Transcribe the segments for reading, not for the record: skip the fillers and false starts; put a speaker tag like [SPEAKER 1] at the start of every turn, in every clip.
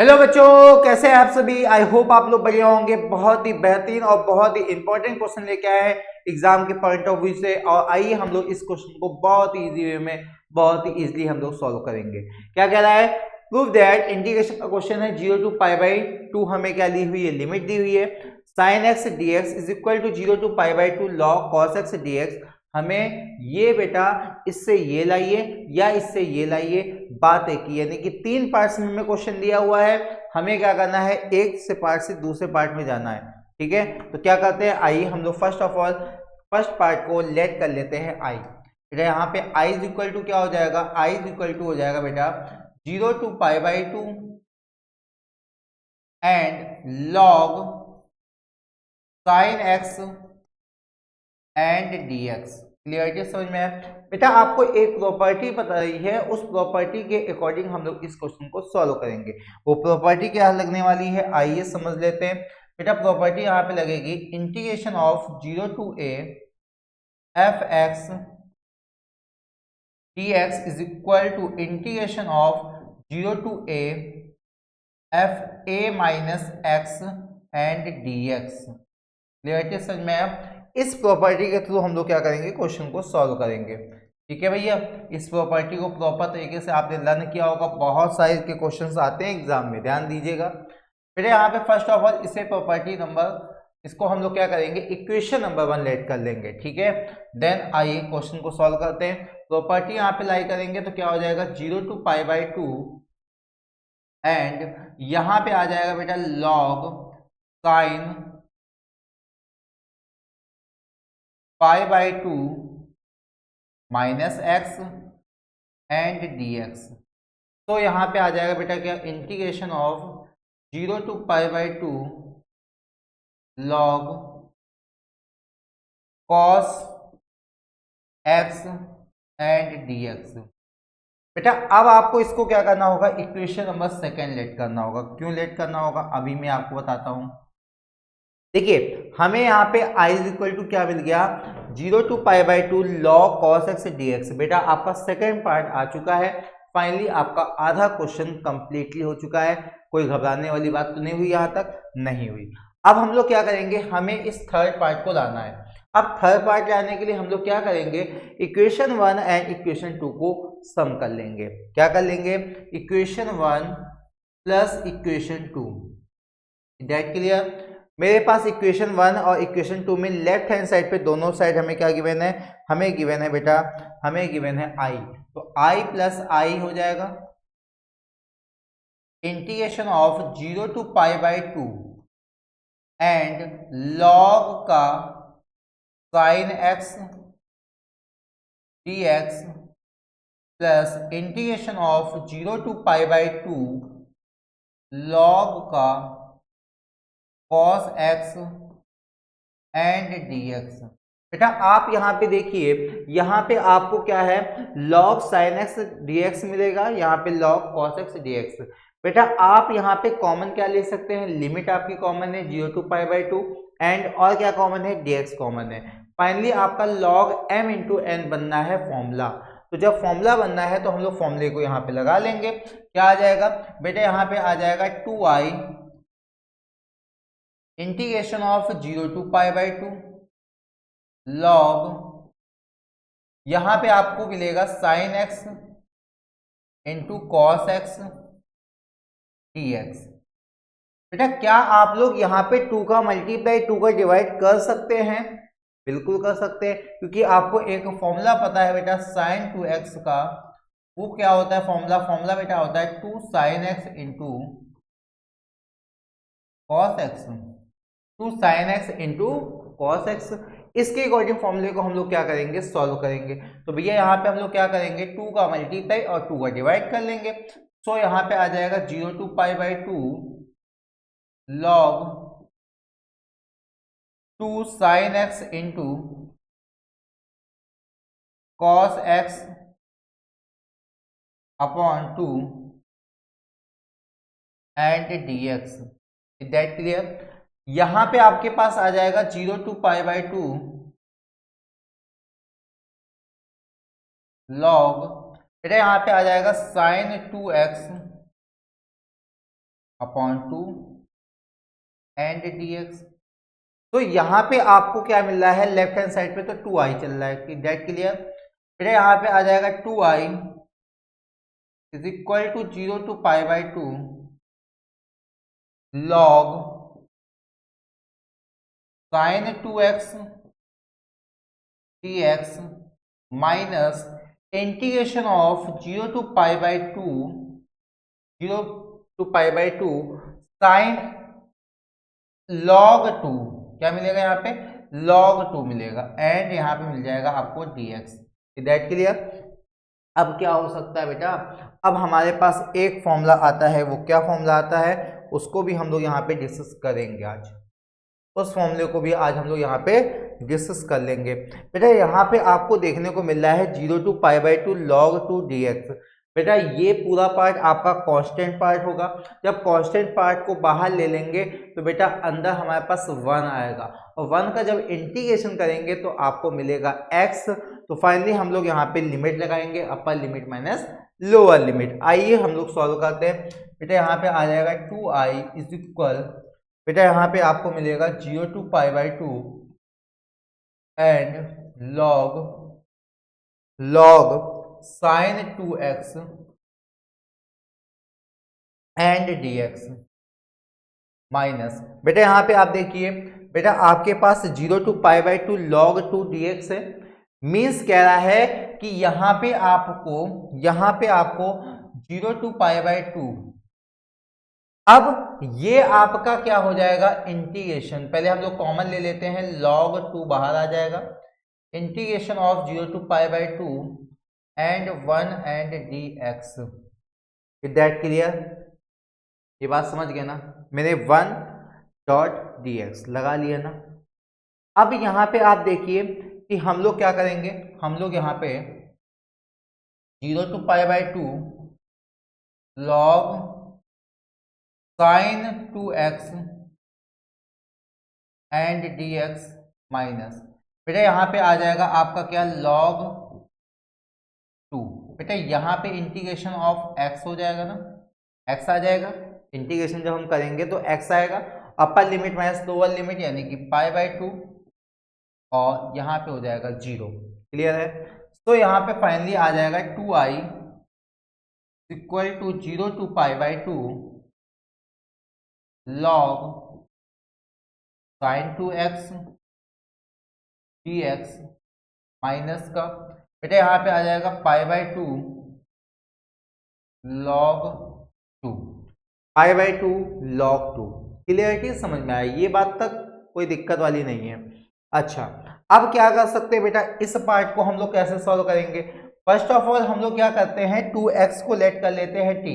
[SPEAKER 1] Hello बच्चों, कैसे हैं आप सभी। आई होप आप लोग बढ़िया होंगे। बहुत ही बेहतरीन और बहुत ही इंपॉर्टेंट क्वेश्चन लेके आए हैं एग्जाम के पॉइंट ऑफ व्यू से। और आइए हम लोग इस क्वेश्चन को बहुत ही इजी वे में बहुत ही इजीली हम लोग सॉल्व करेंगे। क्या कह रहा है? प्रूव दैट इंटीग्रेशन का क्वेश्चन है 0 टू पाई बाई 2। हमें क्या दी हुई है? लिमिट दी हुई है। Sine x d x is equal to 0 to pi by 2 log cos x d x. हमें ये बेटा इससे ये लाइए या इससे ये लाइए, बात एक ही, यानी कि तीन पार्ट्स में क्वेश्चन दिया हुआ है। हमें क्या करना है? एक से पार्ट से दूसरे पार्ट में जाना है। ठीक है, तो क्या करते हैं, आइए हम लोग first of all first part को लेट कर लेते हैं आई। बेटा यहाँ पे आई इज इक्वल टू क्या हो जाएगा? आई इज इक्वल टू हो जाएगा बेटा 0 to pi by 2 and log sine x and d x. Clarity समझ में है? बेटा आपको एक प्रॉपर्टी पता रही है, उस प्रॉपर्टी के अकॉर्डिंग हम लोग इस क्वेश्चन को सॉल्व करेंगे। वो प्रॉपर्टी क्या लगने वाली है, आइए समझ लेते हैं। बेटा प्रॉपर्टी यहाँ पे लगेगी integration of 0 to a f x d x is equal to integration of 0 to a f a minus x and d x. Clarity समझ में आया? इस प्रॉपर्टी के थ्रू हम लोग क्या करेंगे, क्वेश्चन को सॉल्व करेंगे। ठीक है भैया, इस प्रॉपर्टी को प्रॉपर तरीके से आपने लर्न किया होगा। बहुत सारे के क्वेश्चंस आते हैं एग्जाम में, ध्यान दीजिएगा। फिर यहाँ पे फर्स्ट ऑफ ऑल इसे प्रॉपर्टी नंबर, इसको हम लोग क्या करेंगे, इक्वेशन नंबर 1 लेट कर लेंगे। ठीक है, देन आइए क्वेश्चन को सॉल्व करते हैं। प्रॉपर्टी यहाँ पे लाई करेंगे तो क्या हो जाएगा, 0 टू पाई बाई 2 एंड यहाँ पे आ जाएगा बेटा log sine pi by 2 minus x and d x. तो यहाँ पे आ जाएगा बेटा क्या, integration of 0 to pi by 2 log cos x and d x. बेटा अब आपको इसको क्या करना होगा, इक्वेशन नंबर 2 लेट करना होगा। क्यों लेट करना होगा अभी मैं आपको बताता हूं। देखिए हमें यहाँ पे आई इज इक्वल टू क्या मिल गया, 0 to pi by 2 log cos x d x. बेटा आपका सेकेंड पार्ट आ चुका है। फाइनली आपका आधा क्वेश्चन कंप्लीटली हो चुका है। कोई घबराने वाली बात तो नहीं हुई, यहाँ तक नहीं हुई। अब हम लोग क्या करेंगे, हमें इस थर्ड पार्ट को लाना है। अब थर्ड पार्ट लाने के लिए हम लोग क्या करेंगे, इक्वेशन 1 एंड इक्वेशन 2 को सम कर लेंगे। क्या कर लेंगे, equation 1 plus equation 2। That clear? मेरे पास इक्वेशन 1 और इक्वेशन 2 में लेफ्ट हैंड साइड पे दोनों साइड हमें क्या गिवन है, हमें गिवन है बेटा, हमें गिवन है आई। तो आई प्लस आई हो जाएगा integration of 0 to pi by 2 and log का sine x d x plus integration of 0 to pi by 2 log का cos x and d x. बेटा आप यहाँ पे देखिए, यहाँ पे आपको क्या है, log sine x d x मिलेगा, यहाँ पे log cos x d x. बेटा आप यहाँ पे कॉमन क्या ले सकते हैं, लिमिट आपकी कॉमन है 0 टू पाई बाई 2 एंड और क्या कॉमन है, डी एक्स कॉमन है। फाइनली आपका लॉग एम इंटू एन बनना है फॉर्मूला। तो जब फॉर्मूला बनना है तो हम लोग फॉर्मूले को यहाँ पे लगा लेंगे। क्या आ जाएगा बेटा, यहाँ पे आ जाएगा 2i integration of 0 to pi by 2 log, यहां पे आपको मिलेगा sine x into cos x d x. बेटा क्या आप लोग यहाँ पे 2 का मल्टीप्लाई 2 का डिवाइड कर सकते हैं? बिल्कुल कर सकते हैं, क्योंकि आपको एक फॉर्मूला पता है बेटा साइन 2x का। वो क्या होता है फॉर्मूला, फॉर्मूला बेटा होता है 2 sine x into cos x, 2 sine x into cos x. इसके अकॉर्डिंग फॉर्मूले को हम लोग क्या करेंगे, सॉल्व करेंगे। तो भैया यहाँ पे हम लोग क्या करेंगे, 2 का मल्टीप्लाई और 2 का डिवाइड कर लेंगे। सो यहाँ पे आ जाएगा 0 to pi by 2 log 2 sine x into cos x upon 2 and d x. That clear? यहां पे आपके पास आ जाएगा 0 टू पाई बाई 2 लॉग, बेटा यहाँ पे आ जाएगा sign 2x upon 2 and dx। तो यहाँ पे आपको क्या मिल रहा है, लेफ्ट हैंड साइड पे तो 2i चल रहा है, दैट क्लियर। फिर यहाँ पे आ जाएगा 2i is equal to 0 to pi by 2 log sin 2x dx minus integration of 0 to pi by 2 0 to pi by 2 sine log 2, क्या मिलेगा यहाँ पे, log 2 मिलेगा, एंड यहाँ पे मिल जाएगा आपको dx। That clear. अब क्या हो सकता है बेटा, अब हमारे पास एक फॉर्मूला आता है, वो क्या फॉर्मूला आता है उसको भी हम लोग यहाँ पे डिस्कस करेंगे आज, उस फॉर्मूले को भी आज हम लोग यहाँ पे डिस्कस कर लेंगे। बेटा यहाँ पे आपको देखने को मिल रहा है 0 to pi by 2 log 2 dx। बेटा ये पूरा पार्ट आपका कांस्टेंट पार्ट होगा, जब कांस्टेंट पार्ट को बाहर ले लेंगे तो बेटा अंदर हमारे पास 1 आएगा, और 1 का जब इंटीग्रेशन करेंगे तो आपको मिलेगा x। तो फाइनली हम लोग यहाँ पे लिमिट लगाएंगे, upper limit minus lower limit. आइए हम लोग सॉल्व करते हैं। बेटा यहाँ पे आ जाएगा 2i इज इक्वल, बेटा यहाँ पे आपको मिलेगा 0 to pi by 2 and log sin 2x and dx minus, बेटा यहाँ पे आप देखिए, बेटा आपके पास 0 to pi by 2 log 2 dx है, मीन्स कह रहा है कि यहाँ पे आपको 0 टू पाई बाई 2, अब ये आपका क्या हो जाएगा इंटीग्रेशन, पहले हम लोग कॉमन ले लेते हैं, log 2 बाहर आ जाएगा, integration of 0 to pi by 2 and 1 and dx। Is that clear, ये बात समझ गए ना, मैंने 1 डॉट dx लगा लिया ना। अब यहाँ पे आप देखिए कि हम लोग क्या करेंगे, हम लोग यहाँ पे 0 to pi by 2 log sin 2x and dx minus, बेटा यहाँ पे आ जाएगा आपका क्या log 2, बेटा यहाँ पे इंटीग्रेशन ऑफ x हो जाएगा ना, x आ जाएगा, इंटीग्रेशन जब हम करेंगे तो x आएगा, upper limit minus lower limit यानी कि पाई बाई 2, और यहाँ पे हो जाएगा 0। क्लियर है। तो यहाँ पे फाइनली आ जाएगा 2i equal to 0 to pi by 2 log sin 2x dx minus का, बेटा यहाँ पे आ जाएगा pi by 2 log 2, pi by 2 log 2। Clarity समझ में आई, ये बात तक कोई दिक्कत वाली नहीं है। अच्छा, अब क्या कर सकते हैं बेटा, इस पार्ट को हम लोग कैसे सॉल्व करेंगे। फर्स्ट ऑफ ऑल हम लोग क्या करते हैं, 2x को लेट कर लेते हैं t,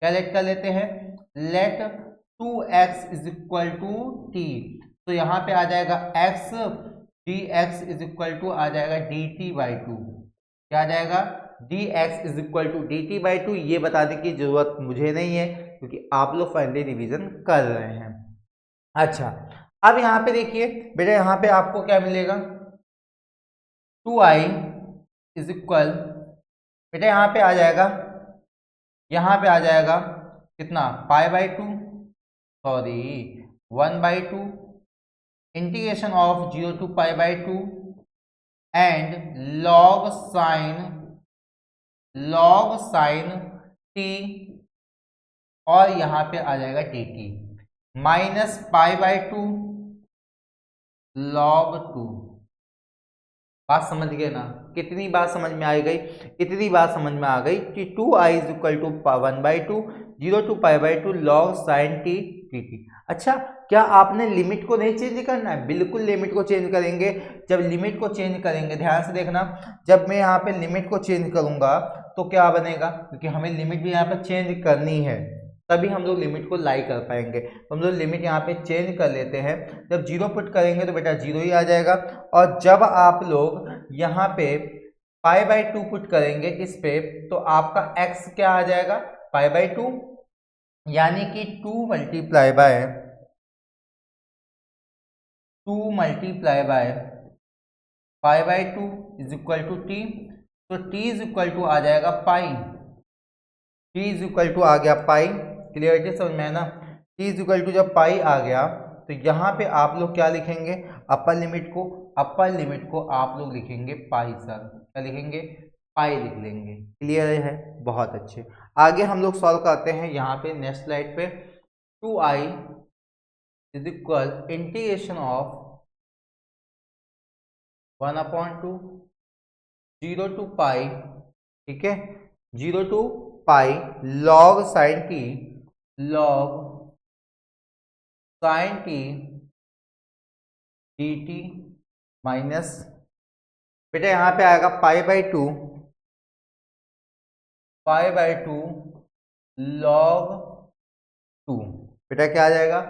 [SPEAKER 1] क्या लेट कर लेते हैं, let 2x is equal to t। तो यहाँ पे आ जाएगा x dx is equal to आ जाएगा dt बाई 2, क्या आ जाएगा dx is equal to dt by 2। ये बताने की जरूरत मुझे नहीं है क्योंकि आप लोग फाइनली रिवीजन कर रहे हैं। अच्छा, अब यहाँ पे देखिए बेटा, यहाँ पे आपको क्या मिलेगा, 2i इज इक्वल, बेटा यहाँ पे आ जाएगा, यहाँ पे आ जाएगा कितना, pi by 2 sorry 1 by 2 integration of 0 to pi by 2 and log sin t, और यहाँ पे आ जाएगा dt minus pi by 2 log 2। बात समझ गए ना, कितनी बात समझ में आ गई, इतनी बात समझ में आ गई कि 2i is equal to 1 by 2 0 to pi by 2 log sin t dt। अच्छा, क्या आपने लिमिट को नहीं चेंज करना है, बिल्कुल लिमिट को चेंज करेंगे। जब लिमिट को चेंज करेंगे, ध्यान से देखना, जब मैं यहाँ पे लिमिट को चेंज करूंगा तो क्या बनेगा, क्योंकि हमें लिमिट भी यहाँ पे चेंज करनी है, तभी हम लोग लिमिट को लाई कर पाएंगे। तो हम लोग लिमिट यहाँ पे चेंज कर लेते हैं, जब 0 पुट करेंगे तो बेटा 0 ही आ जाएगा, और जब आप लोग यहाँ पे पाई बाई 2 पुट करेंगे इस पे, तो आपका x क्या आ जाएगा, पाई बाई 2, यानी कि 2 multiply by pi by 2 is equal to t. तो t इज इक्वल टू आ जाएगा pi, t is equal to आ गया पाई। क्लियरिटी समझ में है ना। t इज इक्वल टू जब पाई आ गया तो यहाँ पे आप लोग क्या लिखेंगे, अपर लिमिट को आप लोग लिखेंगे पाई सर, क्या लिखेंगे, पाई लिख लेंगे। क्लियर है, बहुत अच्छे। आगे हम लोग सॉल्व करते हैं यहाँ पे नेक्स्ट स्लाइड पे। 2i is equal integration of 1/2 0 to pi, ठीक है, 0 to pi log sin t, log sin t dt minus, बेटा यहाँ पे आएगा π/2 log 2, बेटा क्या आ जाएगा,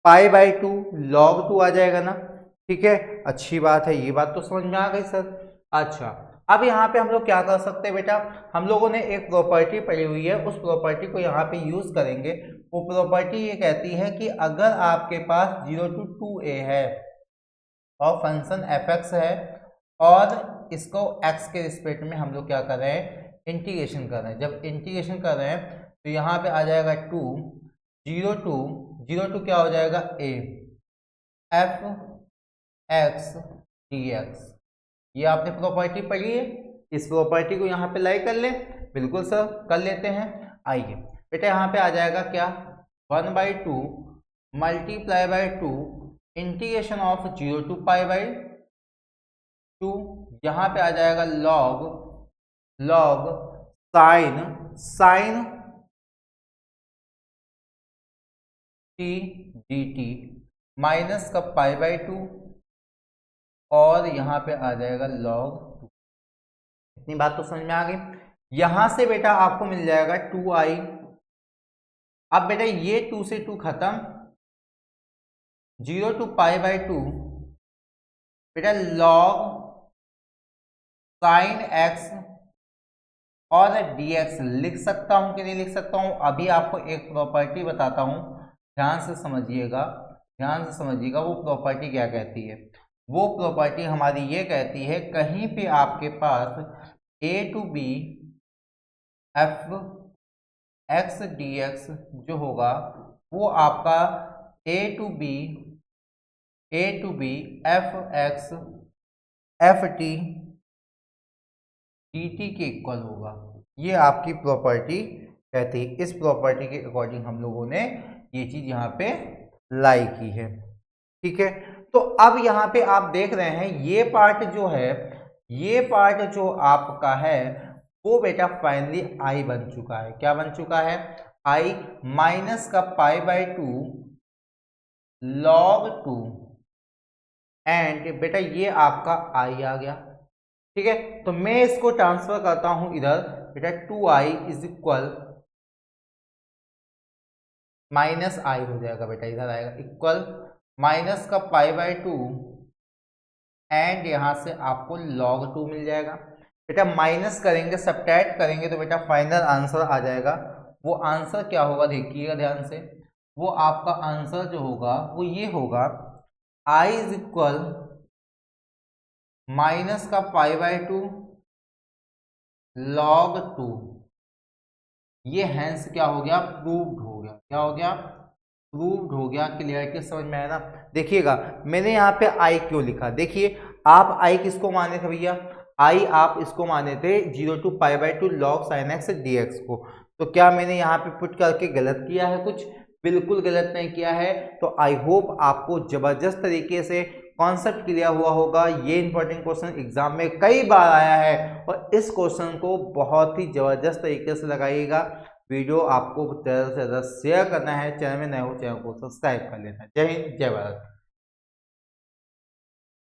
[SPEAKER 1] π/2 log 2 आ जाएगा ना, ठीक है, अच्छी बात है, ये बात तो समझ में आ गई सर। अच्छा, अब यहाँ पे हम लोग क्या कर सकते हैं बेटा, हम लोगों ने एक प्रॉपर्टी पढ़ी हुई है, उस प्रॉपर्टी को यहाँ पे यूज करेंगे। वो प्रॉपर्टी ये कहती है कि अगर आपके पास 0 to 2a है और फंक्शन fx है और इसको x के रिस्पेक्ट में हम लोग क्या कर रहे हैं, इंटीग्रेशन कर रहे हैं। जब इंटीग्रेशन कर रहे हैं तो यहाँ पे आ जाएगा 2 0 टू क्या हो जाएगा a f x dx। ये आपने प्रॉपर्टी पढ़ी है, इस प्रॉपर्टी को यहाँ पे लाई कर ले, बिल्कुल सर कर लेते हैं। आइए बेटा यहाँ पे आ जाएगा क्या, 1/2 multiply by 2 integration of 0 to π/2, यहाँ पे आ जाएगा log sin t dt minus का π/2 और यहाँ पे आ जाएगा log 2। इतनी बात तो समझ में आ गई। यहां से बेटा आपको मिल जाएगा 2i। अब बेटा ये 2 से 2 खत्म, 0 टू π/2 बेटा log sin x और dx लिख सकता हूं कि नहीं लिख सकता हूं। अभी आपको एक प्रॉपर्टी बताता हूं, ध्यान से समझिएगा, वो प्रॉपर्टी क्या कहती है। वो प्रॉपर्टी हमारी ये कहती है, कहीं पे आपके पास a to b f x dx जो होगा वो आपका a to b f x f t dt के इक्वल होगा। ये आपकी प्रॉपर्टी कहती है। इस प्रॉपर्टी के अकॉर्डिंग हम लोगों ने ये चीज यहाँ पे लाई की है, ठीक है। तो अब यहाँ पे आप देख रहे हैं ये पार्ट जो है, ये पार्ट जो आपका है वो बेटा फाइनली i बन चुका है। क्या बन चुका है, i माइनस का π/2 log 2 एंड बेटा ये आपका i आ गया, ठीक है। तो मैं इसको ट्रांसफर करता हूं इधर, बेटा 2i is equal minus i हो जाएगा, बेटा इधर आएगा इक्वल माइनस का π/2 एंड यहां से आपको log 2 मिल जाएगा। बेटा माइनस करेंगे, सब्ट्रैक्ट करेंगे तो बेटा फाइनल आंसर आ जाएगा। वो आंसर क्या होगा देखिएगा ध्यान से, वो आपका आंसर जो होगा वो ये होगा, i इज इक्वल माइनस का π/2 log 2। ये हैंस क्या हो गया, प्रूव्ड हो गया। क्या हो गया, प्रूव्ड हो गया। क्लियरिटी समझ में आया ना। देखिएगा मैंने यहाँ पे i क्यों लिखा, देखिए आप i किसको माने थे भैया, i आप इसको माने थे 0 to π/2 log sin x dx को। तो क्या मैंने यहाँ पे पुट करके गलत किया है कुछ, बिल्कुल गलत नहीं किया है। तो आई होप आपको जबरदस्त तरीके से कॉन्सेप्ट क्लियर हुआ होगा। ये इंपॉर्टेंट क्वेश्चन एग्जाम में कई बार आया है और इस क्वेश्चन को बहुत ही जबरदस्त तरीके से लगाइएगा। वीडियो आपको ज़्यादा से ज़्यादा शेयर करना है, चैनल में नए हो चैनल को सब्सक्राइब कर लेना है। जय हिंद, जय भारत।